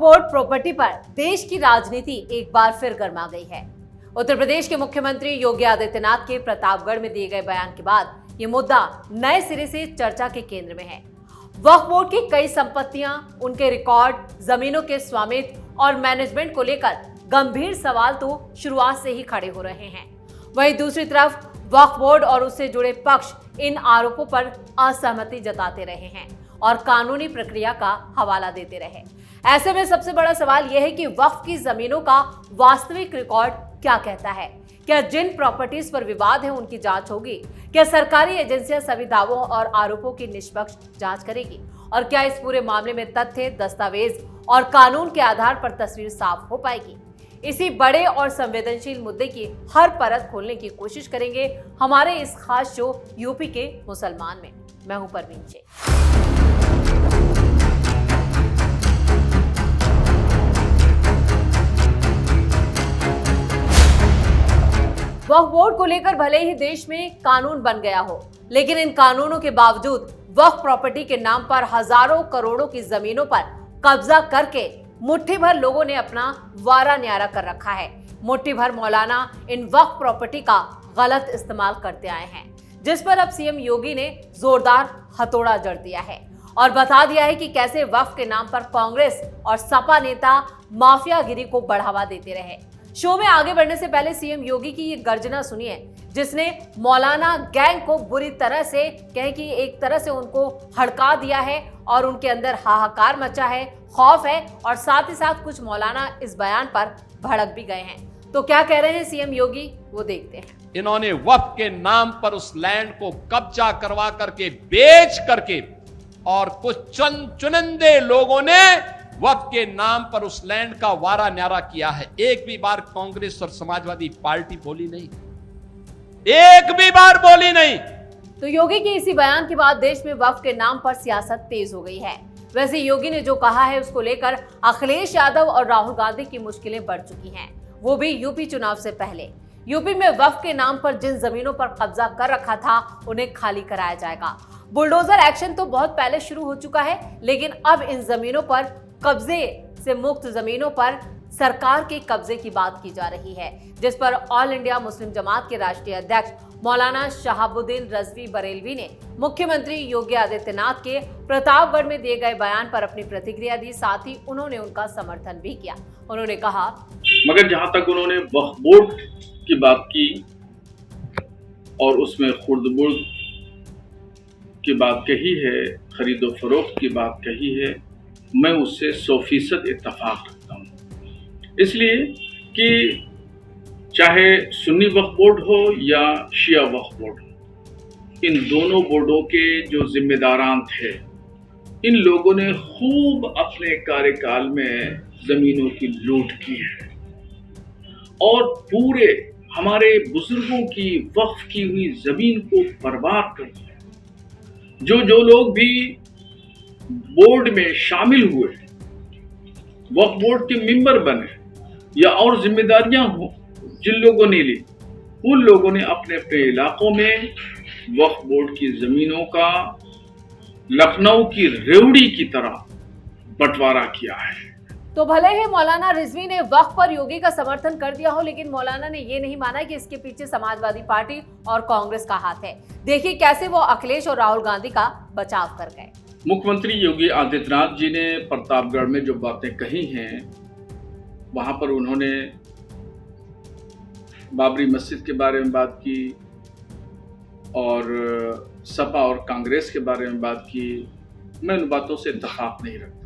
Board property पर देश की राजनीति एक बार फिर गर्मा गई है। उत्तर प्रदेश के मुख्यमंत्री योगी आदित्यनाथ के प्रतापगढ़ में दिए गए बयान के बाद ये मुद्दा नए सिरे से चर्चा के केंद्र में है। वक्फ बोर्ड की कई संपत्तियां, उनके रिकॉर्ड, जमीनों के स्वामित्व और मैनेजमेंट को लेकर गंभीर सवाल तो शुरुआत से ही खड़े हो रहे हैं। वहीं दूसरी तरफ वक्फ बोर्ड और उससे जुड़े पक्ष इन आरोपों पर असहमति जताते रहे हैं और कानूनी प्रक्रिया का हवाला देते रहे। ऐसे में सबसे बड़ा सवाल यह है कि वक्फ की जमीनों का वास्तविक रिकॉर्ड क्या कहता है। क्या जिन प्रॉपर्टीज पर विवाद है उनकी जांच होगी? क्या सरकारी एजेंसियां सभी दावों और आरोपों की निष्पक्ष जांच करेगी? और क्या इस पूरे मामले में तथ्य, दस्तावेज और कानून के आधार पर तस्वीर साफ हो पाएगी? इसी बड़े और संवेदनशील मुद्दे की हर परत खोलने की कोशिश करेंगे हमारे इस खास शो यूपी के मुसलमान में। मैं हूं परवीन शेख। वक्फ बोर्ड को लेकर भले ही देश में कानून बन गया हो, लेकिन इन कानूनों के बावजूद वक्फ प्रॉपर्टी के नाम पर हजारों करोड़ों की जमीनों पर कब्जा करके मुट्ठी भर लोगों ने अपना वारा न्यारा कर रखा है। मुट्ठी भर मौलाना इन वक्फ प्रॉपर्टी का गलत इस्तेमाल करते आए हैं, जिस पर अब सीएम योगी ने जोरदार हथौड़ा जड़ दिया है और बता दिया है कि कैसे वक्फ के नाम पर कांग्रेस और सपा नेता माफियागिरी को बढ़ावा देते रहे। शो में आगे बढ़ने से पहले सीएम योगी की ये गर्जना सुनिए, जिसने मौलाना गैंग को बुरी तरह से कि एक तरह से उनको हड़का दिया है और उनके अंदर हाहाकार मचा है, खौफ है और साथ ही साथ कुछ मौलाना इस बयान पर भड़क भी गए हैं। तो क्या कह रहे हैं सीएम योगी, वो देखते हैं। इन्होंने वक्फ के नाम पर उस लैंड को कब्जा करवा करके, बेच करके, और कुछ चुनिंदे लोगों ने वक्फ के नाम पर उस लैंड का वारा न्यारा किया है। एक भी बार कांग्रेस और समाजवादी पार्टी बोली नहीं, एक भी बार बोली नहीं। तो योगी के इसी बयान के बाद देश में वक्फ के नाम पर सियासत तेज हो गई है। वैसे योगी ने जो कहा है उसको लेकर अखिलेश यादव और राहुल गांधी की मुश्किलें बढ़ चुकी हैं, वो भी यूपी चुनाव से पहले। यूपी में वक्फ के नाम पर जिन जमीनों पर कब्जा कर रखा था उन्हें खाली कराया जाएगा। बुलडोजर एक्शन तो बहुत पहले शुरू हो चुका है, लेकिन अब इन जमीनों पर कब्जे से मुक्त जमीनों पर सरकार के कब्जे की बात की जा रही है, जिस पर ऑल इंडिया मुस्लिम जमात के राष्ट्रीय अध्यक्ष मौलाना शहाबुद्दीन रजवी बरेलवी ने मुख्यमंत्री योगी आदित्यनाथ के प्रतापगढ़ में दिए गए बयान पर अपनी प्रतिक्रिया दी। साथ ही उन्होंने उनका समर्थन भी किया। उन्होंने कहा, मगर जहां तक उन्होंने वक्फ बोर्ड की बात की और उसमें खुर्द-बुर्द की बात कही है, खरीदो फरोख्त की बात कही है, मैं उससे 100% इत्तेफाक रखता हूँ। इसलिए कि चाहे सुन्नी वक्फ बोर्ड हो या शिया वक्फ बोर्ड हो, इन दोनों बोर्डों के जो जिम्मेदारान थे, इन लोगों ने खूब अपने कार्यकाल में जमीनों की लूट की है और पूरे हमारे बुजुर्गों की वक्फ की हुई जमीन को बर्बाद कर दिया। जो लोग भी बोर्ड में शामिल हुए, वक्फ बोर्ड के मेंबर बने या और जिम्मेदारियां हो जिन लोगों ने ली, उन लोगों ने अपने अपने इलाकों में वक्फ बोर्ड की जमीनों का लखनऊ की रेवड़ी की तरह बंटवारा किया है। तो भले ही मौलाना रिजवी ने वक्फ पर योगी का समर्थन कर दिया हो, लेकिन मौलाना ने ये नहीं माना कि इसके पीछे समाजवादी पार्टी और कांग्रेस का हाथ है। देखिए कैसे वो अखिलेश और राहुल गांधी का बचाव कर गए। मुख्यमंत्री योगी आदित्यनाथ जी ने प्रतापगढ़ में जो बातें कही हैं, वहां पर उन्होंने बाबरी मस्जिद के बारे में बात की और सपा और कांग्रेस के बारे में बात की। मैं उन बातों से इत्तेफाक नहीं रखता।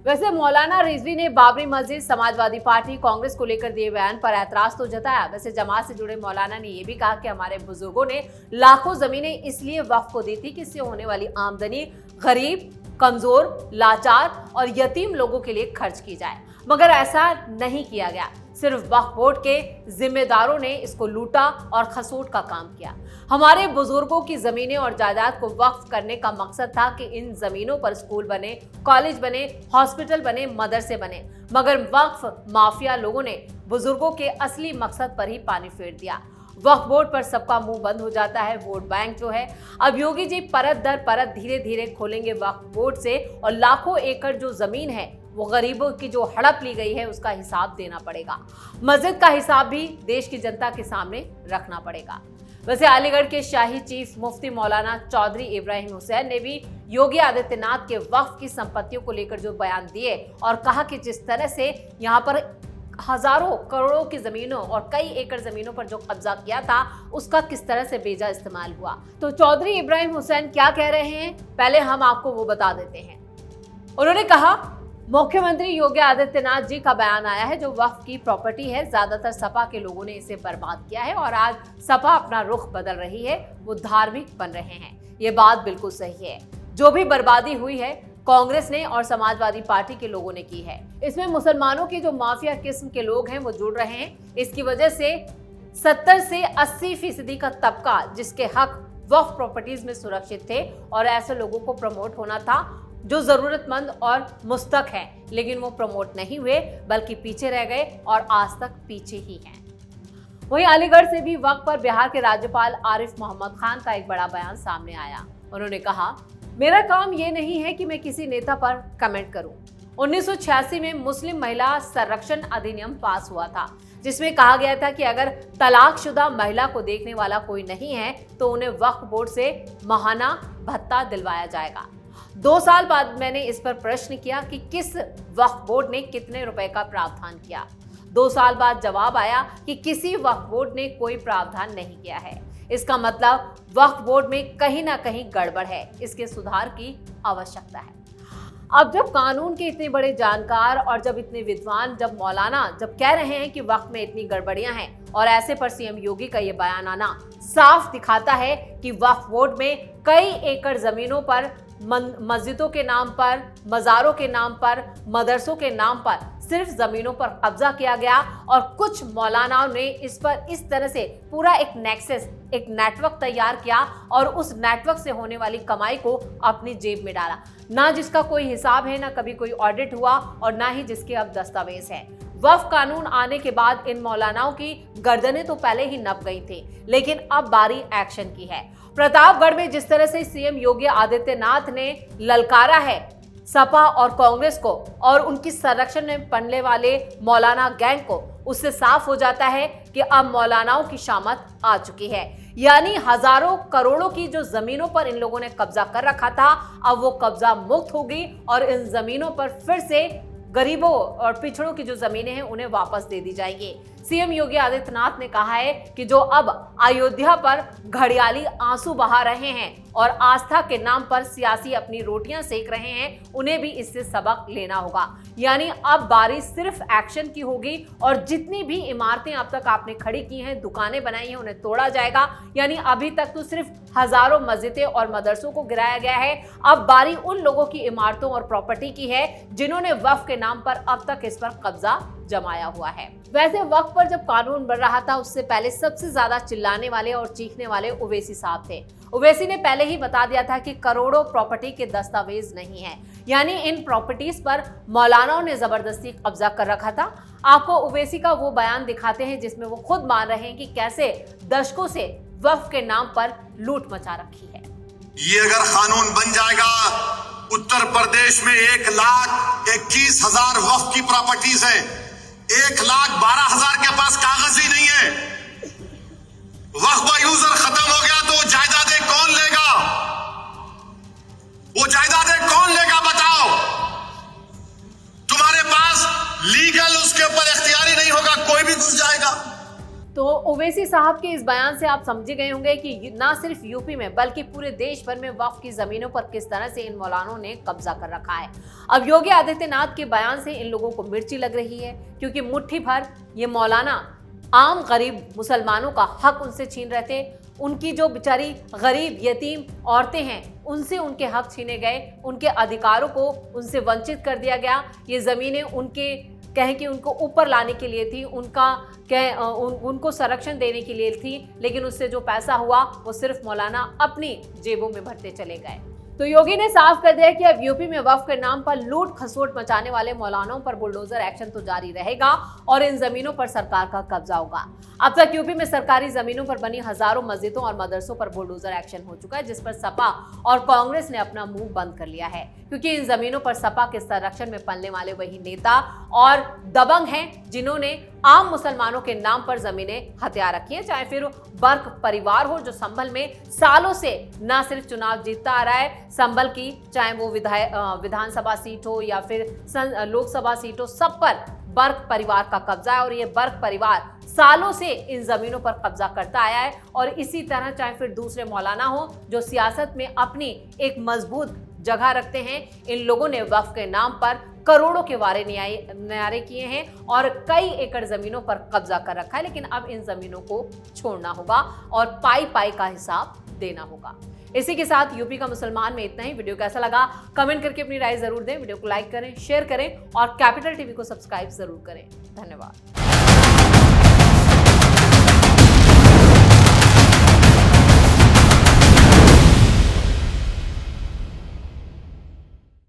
वैसे मौलाना रिजवी ने बाबरी मस्जिद, समाजवादी पार्टी, कांग्रेस को लेकर दिए बयान पर ऐतराज तो जताया। वैसे जमात से जुड़े मौलाना ने यह भी कहा कि हमारे बुजुर्गों ने लाखों जमीनें इसलिए वक्फ को दी थी कि इससे होने वाली आमदनी गरीब, कमजोर, लाचार और यतीम लोगों के लिए खर्च की जाए, मगर ऐसा नहीं किया गया। सिर्फ वक्फ बोर्ड के जिम्मेदारों ने इसको लूटा और खसोट का काम किया। हमारे बुजुर्गों की जमीनें और जायदाद को वक्फ करने का मकसद था कि इन जमीनों पर स्कूल बने, कॉलेज बने, हॉस्पिटल बने, मदरसे बने, मगर वक्फ माफिया लोगों ने बुजुर्गों के असली मकसद पर ही पानी फेर दिया। वक्फ बोर्ड पर सबका मुंह बंद हो जाता है। वोट बैंक जो है, अब योगी जी परत दर परत धीरे धीरे खोलेंगे वक्फ बोर्ड से और लाखों एकड़ जो जमीन है वो गरीबों की जो हड़प ली गई है उसका हिसाब देना पड़ेगा। मस्जिद का हिसाब भी देश की जनता के सामने रखना पड़ेगा। वैसे अलीगढ़ के शाही चीफ मुफ्ती मौलाना चौधरी इब्राहिम हुसैन ने भी योगी आदित्यनाथ के वक्फ की संपत्तियों को लेकर जो बयान दिए और कहा कि जिस तरह से यहाँ पर हजारों करोड़ों की जमीनों और कई एकड़ जमीनों पर जो कब्जा किया था उसका किस तरह से बेजा इस्तेमाल हुआ। तो चौधरी इब्राहिम हुसैन क्या कह रहे हैं, पहले हम आपको वो बता देते हैं। उन्होंने कहा, मुख्यमंत्री योगी आदित्यनाथ जी का बयान आया है जो वक्फ की प्रॉपर्टी है, ज्यादातर सपा के लोगों ने इसे बर्बाद किया है और आज सपा अपना रुख बदल रही है, वो धार्मिक बन रहे हैं। ये बात बिल्कुल सही है। जो भी बर्बादी हुई है कांग्रेस ने और समाजवादी पार्टी के लोगों ने की है। इसमें मुसलमानों की जो माफिया किस्म के लोग हैं वो जुड़ रहे हैं। इसकी वजह से 70 से 80% का तबका जिसके हक वक्फ प्रॉपर्टीज में सुरक्षित थे और ऐसे लोगों को प्रमोट होना था जो जरूरतमंद और मुस्तक हैं, लेकिन वो प्रमोट नहीं हुए बल्कि पीछे रह गए और आज तक पीछे ही हैं। वहीं अलीगढ़ से भी वक्फ पर बिहार के राज्यपाल आरिफ मोहम्मद खान का एक बड़ा बयान सामने आया। उन्होंने कहा, मेरा काम ये नहीं है कि मैं किसी नेता पर कमेंट करूं। 1986 में मुस्लिम महिला संरक्षण अधिनियम पास हुआ था जिसमें कहा गया था कि अगर तलाकशुदा महिला को देखने वाला कोई नहीं है तो उन्हें वक्फ बोर्ड से माहाना भत्ता दिलवाया जाएगा। 2 साल बाद मैंने इस पर प्रश्न किया कि किस वक्फ बोर्ड ने कितने रुपए का प्रावधान किया। 2 साल बाद जवाब आया कि किसी वक्फ बोर्ड ने कोई प्रावधान नहीं किया है। इसका मतलब वक्फ बोर्ड में कहीं ना कहीं गड़बड़ है, इसके सुधार की आवश्यकता है। अब जब कानून के इतने बड़े जानकार और जब इतने विद्वान, जब मौलाना जब कह रहे हैं कि वक्फ में इतनी गड़बड़ियां हैं और ऐसे पर सीएम योगी का ये बयान आना साफ दिखाता है कि वक्फ बोर्ड में कई एकड़ जमीनों पर मस्जिदों के नाम पर, मज़ारों के नाम पर, मदरसों के नाम पर सिर्फ जमीनों पर कब्जा किया गया और कुछ मौलानाओं ने इस पर इस तरह से पूरा एक नेक्सस, एक नेटवर्क तैयार किया और उस नेटवर्क से होने वाली कमाई को अपनी जेब में डाला। ना जिसका कोई हिसाब है, ना कभी कोई ऑडिट हुआ और ना ही जिसके अब दस्तावेज हैं। वक्फ कानून आने के बाद इन मौलानाओं की गर्दनें तो पहले ही नप गई थी, लेकिन अब बारी एक्शन की है। प्रतापगढ़ में जिस तरह से सीएम योगी आदित्यनाथ ने ललकारा है सपा और कांग्रेस को और उनकी संरक्षण में पड़ने वाले मौलाना गैंग को, उससे साफ हो जाता है कि अब मौलानाओं की शामत आ चुकी है। यानी हजारों करोड़ों की जो जमीनों पर इन लोगों ने कब्जा कर रखा था, अब वो कब्जा मुक्त होगी और इन जमीनों पर फिर से गरीबों और पिछड़ों की जो जमीनें हैं उन्हें वापस दे दी जाएंगी। सीएम योगी आदित्यनाथ ने कहा है कि जो अब अयोध्या पर घड़ियाली आंसू बहा रहे हैं और आस्था के नाम पर सियासी अपनी रोटियां सेक रहे हैं, उन्हें भी इससे सबक लेना होगा। यानी अब बारी सिर्फ एक्शन की होगी और जितनी भी इमारतें अब तक आपने खड़ी की हैं, दुकानें बनाई हैं, उन्हें तोड़ा जाएगा। यानी अभी तक तो सिर्फ हजारों मस्जिदें और मदरसों को गिराया गया है, अब बारी उन लोगों की इमारतों और प्रॉपर्टी की है जिन्होंने वक्फ के नाम पर अब तक इस पर कब्जा जमाया हुआ है। वैसे वक्फ पर जब कानून बन रहा था उससे पहले सबसे ज्यादा चिल्लाने वाले और चीखने वाले ओवैसी साहब थे। ओवैसी ने पहले ही बता दिया था कि करोड़ों प्रॉपर्टी के दस्तावेज नहीं है, यानी इन प्रॉपर्टीज पर मौलानाओं ने जबरदस्ती कब्जा कर रखा था। आपको ओवैसी का वो बयान दिखाते हैं जिसमें वो खुद मान रहे हैं कि कैसे दशकों से वक्फ के नाम पर लूट मचा रखी है। ये अगर कानून बन जाएगा, उत्तर प्रदेश में 1,21,000 वक्फ की प्रॉपर्टीज है, 1,12,000 के पास कागज ही नहीं है। वक्फ यूजर खत्म हो गया तो जायदादें कौन लेगा? वो जायदादें कौन लेगा बताओ? तुम्हारे पास लीगल उसके ऊपर इख्तियारी नहीं होगा, कोई भी घुस जाएगा। तो ओवैसी साहब के इस बयान से आप समझ गए होंगे कि ना सिर्फ यूपी में बल्कि पूरे देश भर में वक्फ की जमीनों पर किस तरह से इन मौलानों ने कब्जा कर रखा है। अब योगी आदित्यनाथ के बयान से इन लोगों को मिर्ची लग रही है, क्योंकि मुट्ठी भर ये मौलाना आम गरीब मुसलमानों का हक उनसे छीन रहे थे। उनकी जो बेचारी गरीब यतीम औरतें हैं उनसे उनके हक छीने गए, उनके अधिकारों को उनसे वंचित कर दिया गया। ये ज़मीनें उनके कहें कि उनको ऊपर लाने के लिए थी, उनको संरक्षण देने के लिए थी, लेकिन उससे जो पैसा हुआ वो सिर्फ मौलाना अपनी जेबों में भरते चले गए। तो योगी ने साफ कर दिया कि अब यूपी में वक्फ के नाम पर लूट खसोट मचाने वाले मौलानाओं पर बुलडोजर एक्शन तो जारी रहेगा और इन जमीनों पर सरकार का कब्जा होगा। अब तक यूपी में सरकारी जमीनों पर बनी हजारों मस्जिदों और मदरसों पर बुलडोजर एक्शन हो चुका है, जिस पर सपा और कांग्रेस ने अपना मुंह बंद कर लिया है, क्योंकि इन जमीनों पर सपा के संरक्षण में पलने वाले वही नेता और दबंग हैं जिन्होंने आम मुसलमानों के नाम पर जमीनें हथिया रखी है। चाहे फिर बर्क परिवार हो जो संभल में सालों से न सिर्फ चुनाव जीतता आ रहा है संभल की, चाहे वो विधानसभा सीट हो या फिर लोकसभा सीट हो, सब पर बर्क परिवार का कब्जा है और ये बर्क परिवार सालों से इन जमीनों पर कब्जा करता आया है। और इसी तरह चाहे फिर दूसरे मौलाना हो जो सियासत में अपनी एक मजबूत जगह रखते हैं, इन लोगों ने वक्फ के नाम पर करोड़ों के वारे न्यारे किए हैं और कई एकड़ जमीनों पर कब्जा कर रखा है। लेकिन अब इन जमीनों को छोड़ना होगा और पाई पाई का हिसाब देना होगा। इसी के साथ यूपी का मुसलमान में इतना ही। वीडियो कैसा लगा कमेंट करके अपनी राय जरूर दें। वीडियो को लाइक करें, शेयर करें और कैपिटल टीवी को सब्सक्राइब जरूर करें। धन्यवाद।